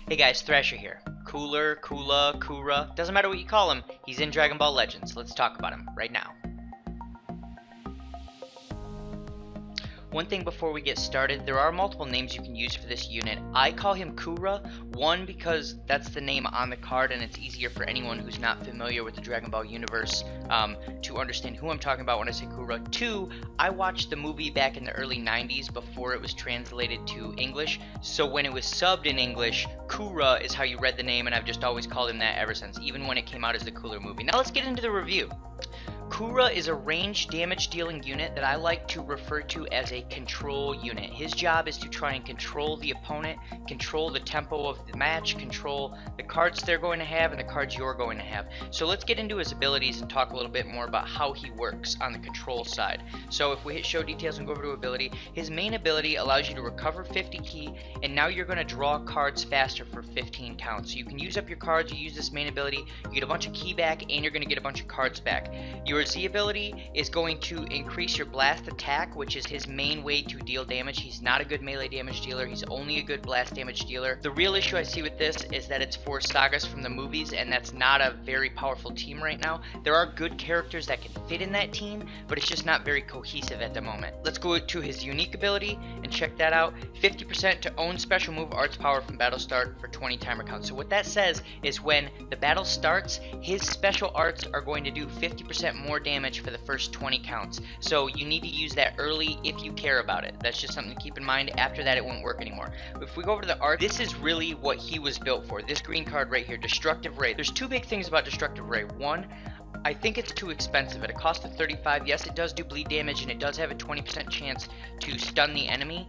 Hey guys, Thrasher here. Cooler, Coola, Coora, doesn't matter what you call him, he's in Dragon Ball Legends. Let's talk about him right now. One thing before we get started, there are multiple names you can use for this unit. I call him Coora, one because that's the name on the card and it's easier for anyone who's not familiar with the Dragon Ball universe to understand who I'm talking about when I say Coora. Two, I watched the movie back in the early 90s before it was translated to English, so when it was subbed in English, Coora is how you read the name, and I've just always called him that ever since, even when it came out as the Cooler movie. Now let's get into the review. Coora is a ranged damage dealing unit that I like to refer to as a control unit. His job is to try and control the opponent, control the tempo of the match, control the cards they're going to have and the cards you're going to have. So let's get into his abilities and talk a little bit more about how he works on the control side. So if we hit show details and go over to ability, his main ability allows you to recover 50 ki, and now you're going to draw cards faster for 15 counts. So you can use up your cards, you use this main ability, you get a bunch of ki back, and you're going to get a bunch of cards back. Your Z ability is going to increase your blast attack, which is his main way to deal damage. He's not a good melee damage dealer, he's only a good blast damage dealer. The real issue I see with this is that it's for sagas from the movies, and that's not a very powerful team right now. There are good characters that can fit in that team, but it's just not very cohesive at the moment. Let's go to his unique ability and check that out. 50% to own special move arts power from battle start for 20 timer counts. So what that says is when the battle starts, his special arts are going to do 50% more damage for the first 20 counts. So you need to use that early if you care about it. That's just something to keep in mind. After that, it won't work anymore. If we go over to the art, this is really what he was built for. This green card right here, Destructive Ray. There's two big things about Destructive Ray. One, I think it's too expensive. At a cost of 35, yes, it does do bleed damage and it does have a 20% chance to stun the enemy,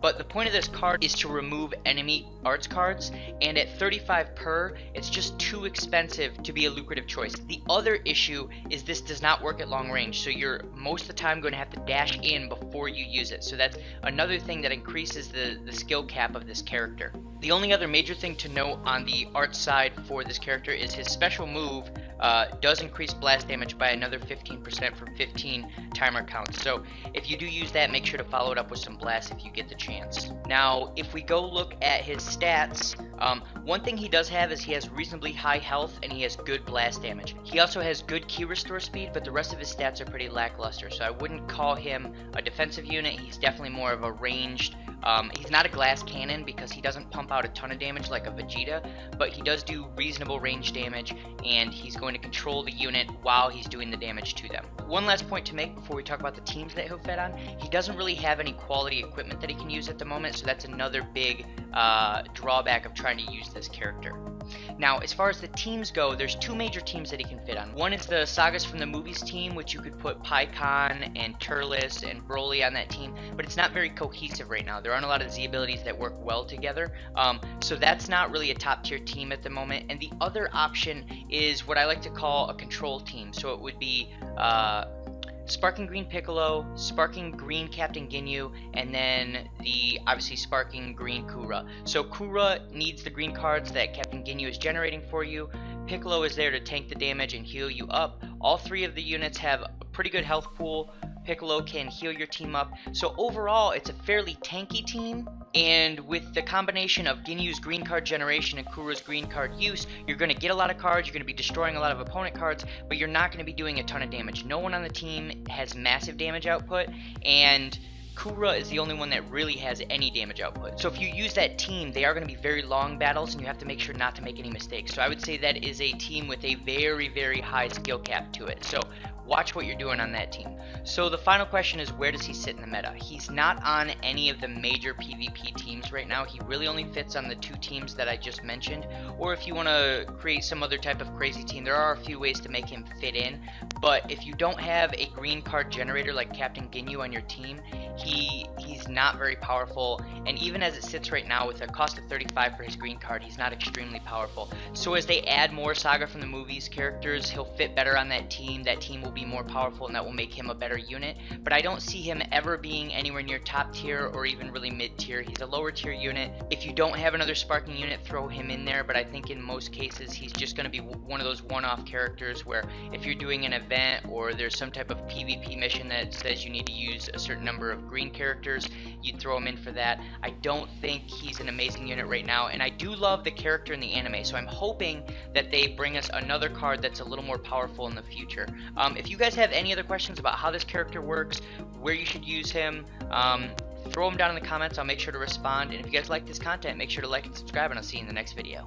but the point of this card is to remove enemy arts cards, and at 35 per, it's just too expensive to be a lucrative choice. The other issue is this does not work at long range, so you're most of the time going to have to dash in before you use it, so that's another thing that increases the skill cap of this character. The only other major thing to note on the art side for this character is his special move does increase blast damage by another 15% for 15 timer counts. So if you do use that, make sure to follow it up with some blasts if you get the chance. Now, if we go look at his stats, one thing he does have is he has reasonably high health and he has good blast damage. He also has good ki restore speed, but the rest of his stats are pretty lackluster. So I wouldn't call him a defensive unit. He's definitely more of a ranged. He's not a glass cannon because he doesn't pump out a ton of damage like a Vegeta, but he does do reasonable range damage, and he's going to control the unit while he's doing the damage to them. One last point to make before we talk about the teams that he'll fit on, he doesn't really have any quality equipment that he can use at the moment, so that's another big drawback of trying to use this character. Now, as far as the teams go, there's two major teams that he can fit on. One is the Sagas from the Movies team, which you could put Pycon and Turles and Broly on that team, but it's not very cohesive right now. There aren't a lot of Z abilities that work well together, so that's not really a top tier team at the moment. And the other option is what I like to call a control team. So it would be Sparking Green Piccolo, Sparking Green Captain Ginyu, and then the obviously Sparking Green Coora. So Coora needs the green cards that Captain Ginyu is generating for you. Piccolo is there to tank the damage and heal you up. All three of the units have a pretty good health pool. Piccolo can heal your team up. So overall, it's a fairly tanky team. And with the combination of Ginyu's green card generation and Koora's green card use, you're going to get a lot of cards, you're going to be destroying a lot of opponent cards, but you're not going to be doing a ton of damage. No one on the team has massive damage output, and Coora is the only one that really has any damage output. So if you use that team, they are going to be very long battles, and you have to make sure not to make any mistakes. So I would say that is a team with a very, very high skill cap to it. So watch what you're doing on that team. So the final question is, where does he sit in the meta? He's not on any of the major PvP teams right now. He really only fits on the two teams that I just mentioned. Or if you want to create some other type of crazy team, there are a few ways to make him fit in. But if you don't have a green card generator like Captain Ginyu on your team, he's not very powerful. And even as it sits right now with a cost of 35 for his green card, he's not extremely powerful. So as they add more Saga from the Movies characters, he'll fit better on that team. That team will be more powerful, and that will make him a better unit. But I don't see him ever being anywhere near top tier or even really mid tier. He's a lower tier unit. If you don't have another Sparking unit, throw him in there, but I think in most cases he's just going to be one of those one-off characters where if you're doing an event event or there's some type of PvP mission that says you need to use a certain number of green characters, you'd throw him in for that. I don't think he's an amazing unit right now, and I do love the character in the anime, so I'm hoping that they bring us another card that's a little more powerful in the future. If you guys have any other questions about how this character works, where you should use him, throw them down in the comments. I'll make sure to respond. And if you guys like this content, make sure to like and subscribe, and I'll see you in the next video.